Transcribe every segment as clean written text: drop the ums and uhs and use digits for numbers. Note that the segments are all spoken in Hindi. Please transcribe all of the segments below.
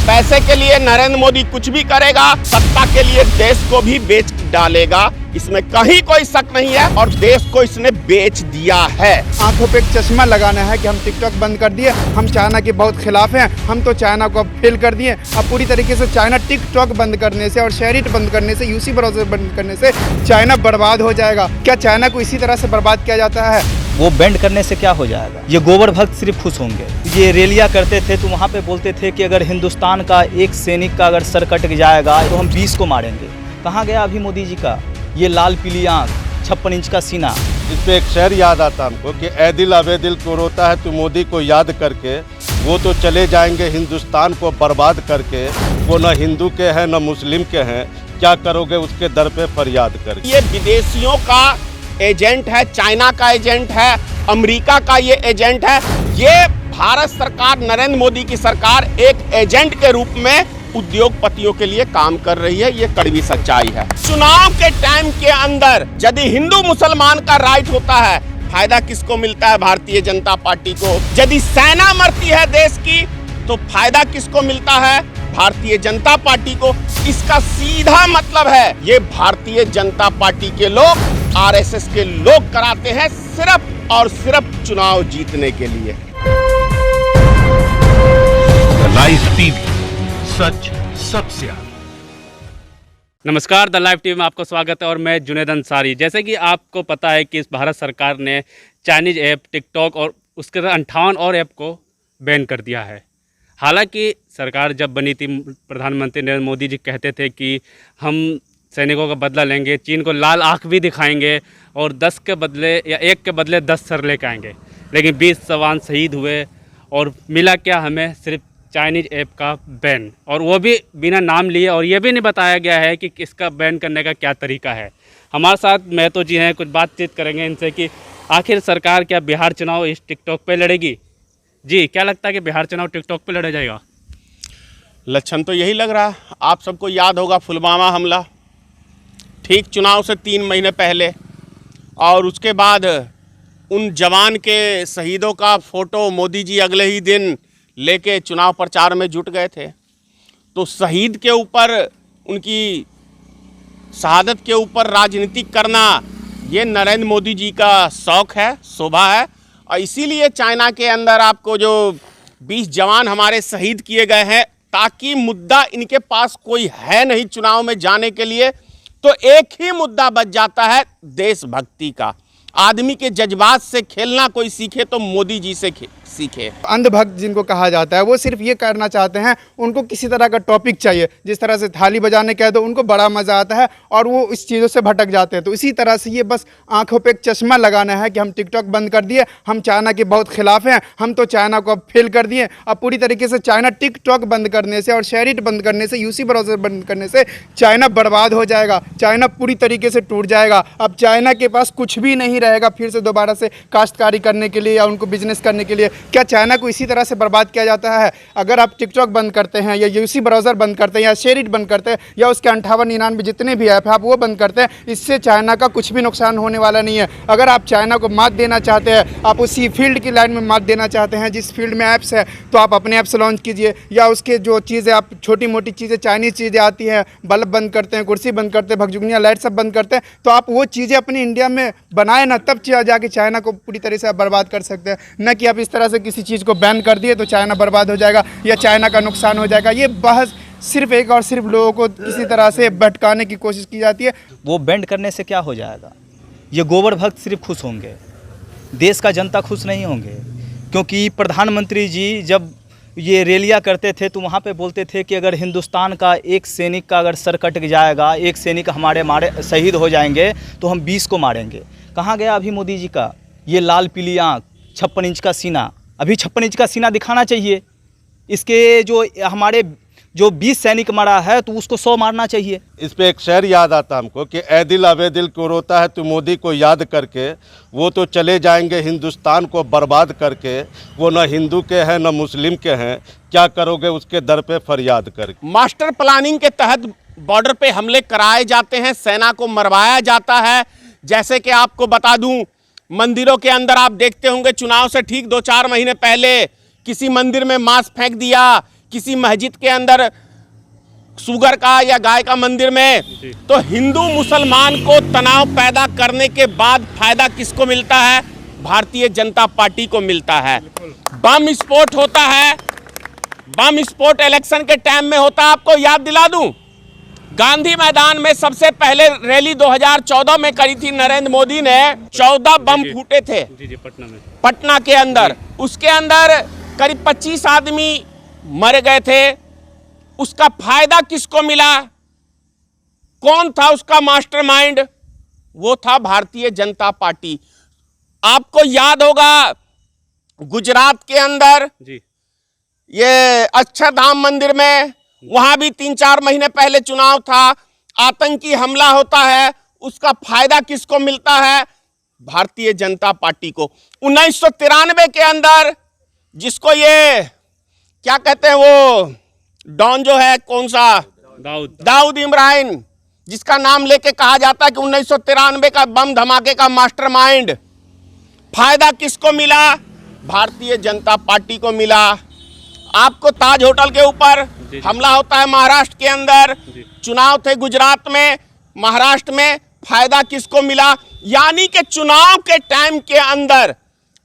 पैसे के लिए नरेंद्र मोदी कुछ भी करेगा, सत्ता के लिए देश को भी बेच डालेगा, इसमें कहीं कोई शक नहीं है। और देश को इसने बेच दिया है। आंखों पे एक चश्मा लगाना है कि हम टिकटॉक बंद कर दिए, हम चाइना के बहुत खिलाफ हैं, हम तो चाइना को अब फेल कर दिए। अब पूरी तरीके से चाइना टिकटॉक बंद करने से और शेयरिट बंद करने से, यूसी ब्राउज़र बंद करने से चाइना बर्बाद हो जाएगा। क्या चाइना को इसी तरह से बर्बाद किया जाता है? वो बैंड करने से क्या हो जाएगा? ये गोबर भक्त सिर्फ खुश होंगे। ये रैलियां करते थे तो वहाँ पे बोलते थे कि अगर हिंदुस्तान का एक सैनिक का अगर सर कट जाएगा तो हम 20 को मारेंगे। कहाँ गया अभी मोदी जी का ये लाल पीली आँख, 56 इंच का सीना? इस पे एक शेर याद आता हमको कि ए दिल अबे दिल को रोता है तू मोदी को याद करके, वो तो चले जाएंगे हिंदुस्तान को बर्बाद करके, वो न हिंदू के हैं न मुस्लिम के हैं, क्या करोगे उसके दर पे फरियाद करके। ये विदेशियों का एजेंट है, चाइना का एजेंट है, अमेरिका का ये एजेंट है। ये भारत सरकार, नरेंद्र मोदी की सरकार एक एजेंट के रूप में उद्योगपतियों के लिए काम कर रही है। ये कड़वी सच्चाई है। चुनाव के टाइम के अंदर यदि हिंदू मुसलमान का राइट होता है, फायदा किसको मिलता है? भारतीय जनता पार्टी को। यदि सेना मरती है देश की तो फायदा किसको मिलता है? भारतीय जनता पार्टी को। इसका सीधा मतलब है ये भारतीय जनता पार्टी के लोग, आरएसएस के लोग कराते हैं सिर्फ और सिर्फ चुनाव जीतने के लिए। लाइव टीवी, सच सबसे आगे। नमस्कार, द लाइव टीवी में आपका स्वागत है और मैं जुनेद अंसारी। जैसे कि आपको पता है कि इस भारत सरकार ने चाइनीज ऐप टिकटॉक और उसके 58 और ऐप को बैन कर दिया है। हालांकि सरकार जब बनी थी, प्रधानमंत्री नरेंद्र मोदी जी कहते थे कि हम सैनिकों का बदला लेंगे, चीन को लाल आँख भी दिखाएंगे और 10 के बदले या 1 के बदले 10 सर लेकर आएंगे। लेकिन 20 जवान शहीद हुए और मिला क्या? हमें सिर्फ चाइनीज ऐप का बैन, और वो भी बिना नाम लिए। और ये भी नहीं बताया गया है कि इसका बैन करने का क्या तरीका है। हमारे साथ महतो जी हैं, कुछ बातचीत करेंगे इनसे कि आखिर सरकार क्या बिहार चुनाव इस टिकटॉक पे लड़ेगी? जी, क्या लगता है कि बिहार चुनाव टिकटॉक पे लड़ा जाएगा? लक्षण तो यही लग रहा है। आप सबको याद होगा पुलवामा हमला, ठीक चुनाव से 3 महीने पहले, और उसके बाद उन जवान के शहीदों का फ़ोटो मोदी जी अगले ही दिन लेके चुनाव प्रचार में जुट गए थे। तो शहीद के ऊपर, उनकी शहादत के ऊपर राजनीति करना ये नरेंद्र मोदी जी का शौक़ है, शोभा है। और इसीलिए चाइना के अंदर आपको जो 20 जवान हमारे शहीद किए गए हैं, ताकि मुद्दा इनके पास कोई है नहीं चुनाव में जाने के लिए, तो एक ही मुद्दा बच जाता है देशभक्ति का। आदमी के जज्बात से खेलना कोई सीखे तो मोदी जी से सीखे। अंधभक्त जिनको कहा जाता है, वो सिर्फ ये करना चाहते हैं, उनको किसी तरह का टॉपिक चाहिए। जिस तरह से थाली बजाने कह दो उनको बड़ा मज़ा आता है और वो इस चीज़ों से भटक जाते हैं। तो इसी तरह से ये बस आंखों पे एक चश्मा लगाना है कि हम टिकटॉक बंद कर दिए, हम चाइना के बहुत खिलाफ हैं, हम तो चाइना को अब फेल कर दिए। अब पूरी तरीके से चाइना टिकटॉक बंद करने से और शेयरिट बंद करने से, यूसी ब्राउज़र बंद करने से चाइना बर्बाद हो जाएगा। चाइना पूरी तरीके से टूट जाएगा। अब चाइना के पास कुछ भी नहीं रहेगा फिर से दोबारा से काश्तकारी करने के लिए या उनको बिजनेस करने के लिए। क्या चाइना को इसी तरह से बर्बाद किया जाता है? अगर आप टिकटॉक बंद करते हैं या यूसी ब्राउज़र बंद करते हैं या शेयरिट बंद करते हैं या उसके 58-99 जितने भी ऐप हैं आप वो बंद करते हैं, इससे चाइना का कुछ भी नुकसान होने वाला नहीं है। अगर आप चाइना को मात देना चाहते हैं, आप उसी फील्ड की लाइन में मात देना चाहते हैं जिस फील्ड में ऐप्स है, तो आप अपने ऐप्स लॉन्च कीजिए। या उसके जो चीज़ें आप छोटी मोटी चीज़ें, चाइनीज़ चीज़ें आती हैं, बल्ब बंद करते हैं, कुर्सी बंद करते हैं, भगजुगनिया लाइट सब बंद करते हैं, तो आप वो चीज़ें अपनी इंडिया में बनाए ना, तब जाके चाइना को पूरी तरह से बर्बाद कर सकते हैं। न कि आप इस तरह से किसी चीज़ को बैन कर दिए तो चाइना बर्बाद हो जाएगा या चाइना का नुकसान हो जाएगा। ये बहस सिर्फ एक और सिर्फ लोगों को किसी तरह से भटकाने की कोशिश की जाती है। वो बैंड करने से क्या हो जाएगा? ये गोबर भक्त सिर्फ खुश होंगे, देश का जनता खुश नहीं होंगे। क्योंकि प्रधानमंत्री जी जब ये रैलियां करते थे तो वहाँ पे बोलते थे कि अगर हिंदुस्तान का एक सैनिक का अगर सर कट जाएगा, एक सैनिक हमारे शहीद हो जाएंगे तो हम 20 को मारेंगे। कहाँ गया अभी मोदी जी का ये लाल पीली आँख, 56 इंच का सीना? अभी 56 इंच का सीना दिखाना चाहिए। इसके जो हमारे जो 20 सैनिक मरा है तो उसको 100 मारना चाहिए। इस पे एक शेर याद आता हमको कि ए दिल अबे दिल को रोता है तू मोदी को याद करके, वो तो चले जाएंगे हिंदुस्तान को बर्बाद करके, वो न हिंदू के हैं न मुस्लिम के हैं, क्या करोगे उसके दर पे फरियाद करके। मास्टर प्लानिंग के तहत बॉर्डर पे हमले कराए जाते हैं, सेना को मरवाया जाता है। जैसे कि आपको बता दूं, मंदिरों के अंदर आप देखते होंगे चुनाव से ठीक 2-4 महीने पहले किसी मंदिर में मांस फेंक दिया, किसी मस्जिद के अंदर शुगर का या गाय का मंदिर में, तो हिंदू मुसलमान को तनाव पैदा करने के बाद फायदा किसको मिलता है? भारतीय जनता पार्टी को मिलता है। बम विस्फोट होता है, बम विस्फोट इलेक्शन के टाइम में होता है। आपको याद दिला दूं, गांधी मैदान में सबसे पहले रैली 2014 में करी थी नरेंद्र मोदी ने, 14 बम फूटे थे पटना में, पटना के अंदर। उसके अंदर करीब 25 आदमी मर गए थे। उसका फायदा किसको मिला? कौन था उसका मास्टरमाइंड? वो था भारतीय जनता पार्टी। आपको याद होगा गुजरात के अंदर जी, ये अक्षरधाम मंदिर में, वहां भी 3-4 महीने पहले चुनाव था, आतंकी हमला होता है। उसका फायदा किसको मिलता है? भारतीय जनता पार्टी को। 1993 के अंदर जिसको ये क्या कहते हैं, वो डॉन जो है, कौन सा, दाऊद इब्राहिम, जिसका नाम लेके कहा जाता है कि 1993 का बम धमाके का मास्टरमाइंड। फायदा किसको मिला? भारतीय जनता पार्टी को मिला। आपको ताज होटल के ऊपर हमला होता है महाराष्ट्र के अंदर, चुनाव थे गुजरात में, महाराष्ट्र में, फायदा किसको मिला? यानी कि चुनाव के टाइम के अंदर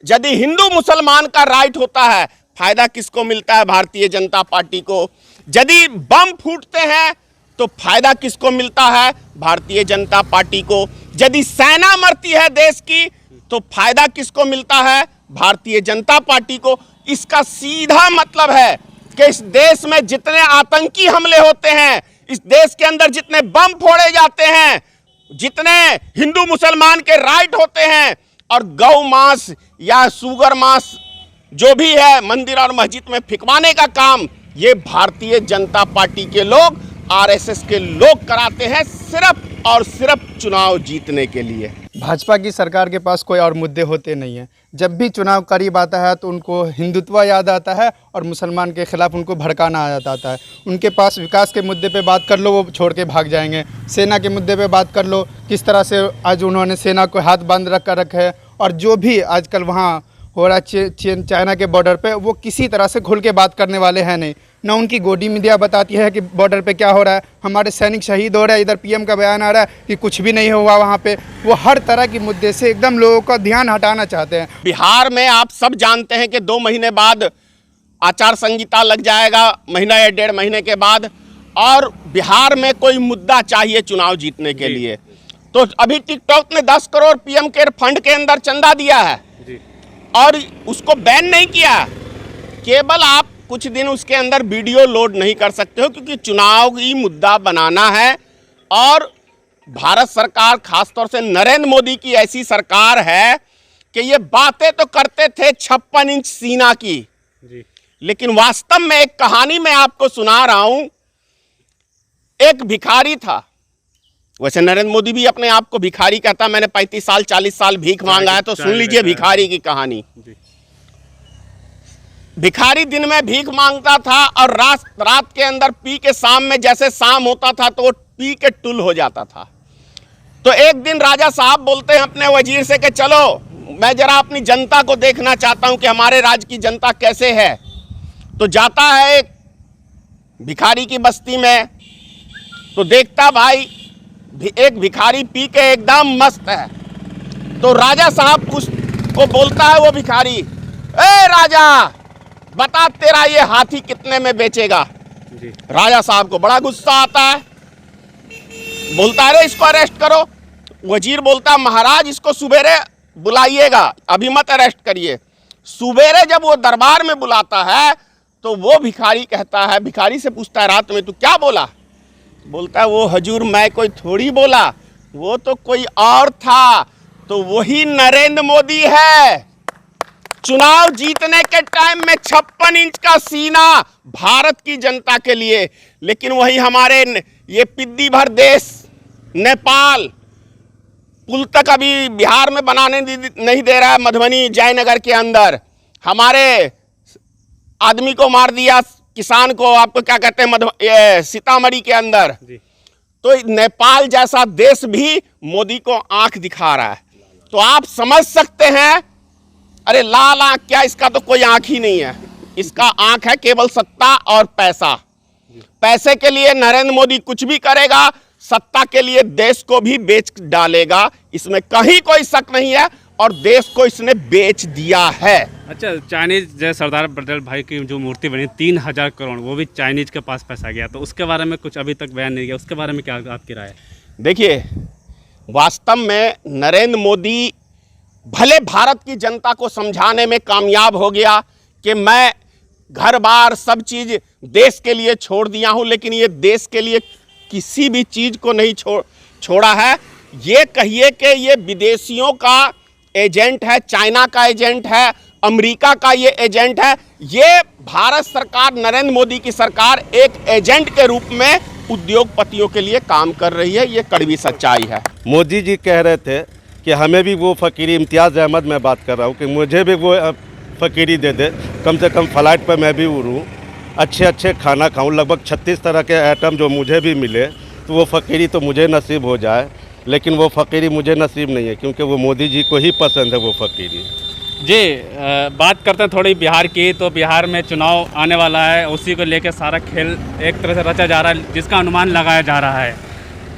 यदि हिंदू मुसलमान का राइट होता है, फायदा किसको मिलता है? भारतीय जनता पार्टी को। यदि बम फूटते हैं तो फायदा किसको मिलता है? भारतीय जनता पार्टी को। यदि सेना मरती है देश की तो फायदा किसको मिलता है? भारतीय जनता पार्टी को। इसका सीधा मतलब है कि इस देश में जितने आतंकी हमले होते हैं, इस देश के अंदर जितने बम फोड़े जाते हैं, जितने हिंदू मुसलमान के राइट होते हैं, और गौ मांस या सुगर मांस जो भी है मंदिर और मस्जिद में फिकवाने का काम, ये भारतीय जनता पार्टी के लोग, आरएसएस के लोग कराते हैं, सिर्फ और सिर्फ चुनाव जीतने के लिए। भाजपा की सरकार के पास कोई और मुद्दे होते नहीं हैं। जब भी चुनाव करीब आता है तो उनको हिंदुत्व याद आता है और मुसलमान के खिलाफ उनको भड़काना आ जाता है। उनके पास विकास के मुद्दे पे बात कर लो, वो छोड़ के भाग जाएंगे। सेना के मुद्दे पे बात कर लो, किस तरह से आज उन्होंने सेना को हाथ बांध रखा है, और जो भी आजकल वहाँ हो रहा है चाइना के बॉर्डर पे, वो किसी तरह से खुल के बात करने वाले हैं नहीं। ना उनकी गोदी मीडिया बताती है कि बॉर्डर पे क्या हो रहा है, हमारे सैनिक शहीद हो रहे हैं, इधर पीएम का बयान आ रहा है कि कुछ भी नहीं हुआ वहाँ पे। वो हर तरह के मुद्दे से एकदम लोगों का ध्यान हटाना चाहते हैं। बिहार में आप सब जानते हैं कि 2 महीने बाद आचार संहिता लग जाएगा, महीना या 1.5 महीने के बाद, और बिहार में कोई मुद्दा चाहिए चुनाव जीतने के लिए। तो अभी टिकटॉक ने 10 करोड़ पीएम केयर फंड के अंदर चंदा दिया है और उसको बैन नहीं किया। केवल आप कुछ दिन उसके अंदर वीडियो लोड नहीं कर सकते हो, क्योंकि चुनाव ही मुद्दा बनाना है। और भारत सरकार, खासतौर से नरेंद्र मोदी की ऐसी सरकार है कि ये बातें तो करते थे 56 इंच सीना की, लेकिन वास्तव में एक कहानी मैं आपको सुना रहा हूं। एक भिखारी था, वैसे नरेंद्र मोदी भी अपने आप को भिखारी कहता, मैंने 35 साल 40 साल भीख मांगा है, तो सुन लीजिए भिखारी की कहानी। भिखारी दिन में भीख मांगता था और रात के अंदर पी के शाम में, जैसे शाम होता था तो वो पी के टुल हो जाता था। तो एक दिन राजा साहब बोलते हैं अपने वजीर से कि चलो मैं जरा अपनी जनता को देखना चाहता हूं कि हमारे राज्य की जनता कैसे है। तो जाता है एक भिखारी की बस्ती में, तो देखता भाई एक भिखारी पी के एकदम मस्त है। तो राजा साहब कुछ को बोलता है वो भिखारी, ए राजा बता तेरा ये हाथी कितने में बेचेगा। राजा साहब को बड़ा गुस्सा आता है, बोलता है इसको अरेस्ट करो। वजीर बोलता महाराज इसको सुबेरे बुलाइएगा, अभी मत अरेस्ट करिए। सुबेरे जब वो दरबार में बुलाता है तो वो भिखारी कहता है, भिखारी से पूछता है रात में तू क्या बोला? बोलता है वो हजूर मैं कोई थोड़ी बोला, वो तो कोई और था। तो वही नरेंद्र मोदी है। चुनाव जीतने के टाइम में 56 इंच का सीना भारत की जनता के लिए, लेकिन वही हमारे ये पिद्दी भर देश नेपाल पुल तक अभी बिहार में बनाने नहीं दे रहा है। मधुबनी जयनगर के अंदर हमारे आदमी को मार दिया, किसान को, आपको क्या कहते हैं, सीतामढ़ी के अंदर। तो नेपाल जैसा देश भी मोदी को आंख दिखा रहा है। तो आप समझ सकते हैं, अरे लाल आंख क्या, इसका तो कोई आंख ही नहीं है। इसका आंख है केवल सत्ता और पैसा। पैसे के लिए नरेंद्र मोदी कुछ भी करेगा, सत्ता के लिए देश को भी बेच डालेगा, इसमें कहीं कोई शक नहीं है, और देश को इसने बेच दिया है। अच्छा, चाइनीज जैसे सरदार पटेल भाई की जो मूर्ति बनी 3000 करोड़, वो भी चाइनीज के पास पैसा गया, तो उसके बारे में कुछ अभी तक बयान नहीं किया, उसके बारे में क्या आपकी राय है? देखिए, वास्तव में नरेंद्र मोदी भले भारत की जनता को समझाने में कामयाब हो गया कि मैं घर बार सब चीज़ देश के लिए छोड़ दिया हूं, लेकिन ये देश के लिए किसी भी चीज़ को नहीं छोड़ा है। ये कहिए कि ये विदेशियों का एजेंट है, चाइना का एजेंट है, अमेरिका का ये एजेंट है। ये भारत सरकार, नरेंद्र मोदी की सरकार एक एजेंट के रूप में उद्योगपतियों के लिए काम कर रही है, ये कड़वी सच्चाई है। मोदी जी कह रहे थे कि हमें भी वो फ़कीरी, इम्तियाज़ अहमद मैं बात कर रहा हूँ, कि मुझे भी वो फ़कीरी दे दे, कम से कम फ़्लाइट पर मैं भी उड़ूँ, अच्छे अच्छे खाना खाऊं, लगभग 36 तरह के आइटम जो मुझे भी मिले, तो वो फ़कीरी तो मुझे नसीब हो जाए। लेकिन वो फ़कीरी मुझे नसीब नहीं है, क्योंकि वो मोदी जी को ही पसंद है वो फ़कीरी। जी, बात करते हैं थोड़ी बिहार की। तो बिहार में चुनाव आने वाला है, उसी को लेकर सारा खेल एक तरह से रचा जा रहा है, जिसका अनुमान लगाया जा रहा है।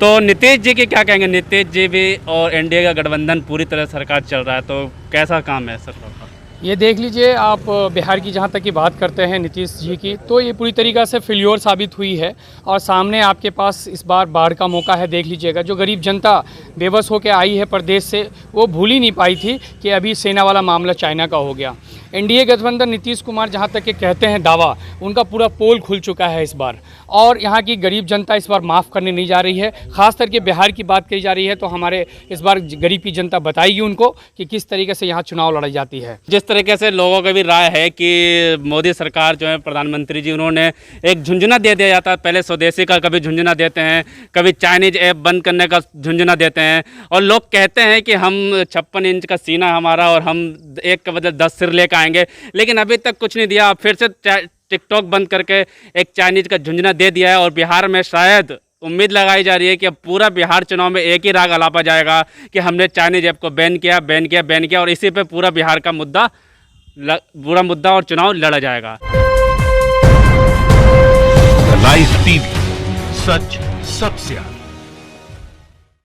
तो नीतीश जी के क्या कहेंगे? नीतीश जी भी और एनडीए का गठबंधन पूरी तरह सरकार चल रहा है, तो कैसा काम है सरकार का? ये देख लीजिए आप, बिहार की जहाँ तक की बात करते हैं नीतीश जी की, तो ये पूरी तरीक़ा से फेल्योर साबित हुई है, और सामने आपके पास इस बार बाढ़ का मौका है। देख लीजिएगा, जो गरीब जनता बेबस होकर आई है प्रदेश से, वो भूल ही नहीं पाई थी कि अभी सेना वाला मामला चाइना का हो गया। एनडीए गठबंधन नीतीश कुमार जहाँ तक के कहते हैं दावा, उनका पूरा पोल खुल चुका है इस बार, और यहाँ की गरीब जनता इस बार माफ़ करने नहीं जा रही है। ख़ास करके बिहार की बात कही जा रही है, तो हमारे इस बार गरीब की जनता बताएगी उनको कि किस तरीके से यहाँ चुनाव लड़ाई जाती है। जिस तरीके से लोगों का भी राय है कि मोदी सरकार जो है, प्रधानमंत्री जी, उन्होंने एक झुंझुना दे दिया जाता है। पहले स्वदेशी का कभी झुंझुना देते हैं, कभी चाइनीज ऐप बंद करने का झुंझुना देते हैं, और लोग कहते हैं कि हम 56 इंच का सीना हमारा, और हम एक के बदले 10 सिर लेकर आएंगे, लेकिन अभी तक कुछ नहीं दिया। फिर से टिकटॉक बंद करके एक चाइनीज का झुंझुना दे दिया है, और बिहार में शायद उम्मीद लगाई जा रही है कि अब पूरा बिहार चुनाव में एक ही राग अलापा जाएगा कि हमने चाइनीज ऐप को बैन किया, और इसी पे पूरा बिहार का बुरा मुद्दा और चुनाव लड़ा जाएगा। लाइव टीवी, सच सबसे आगे।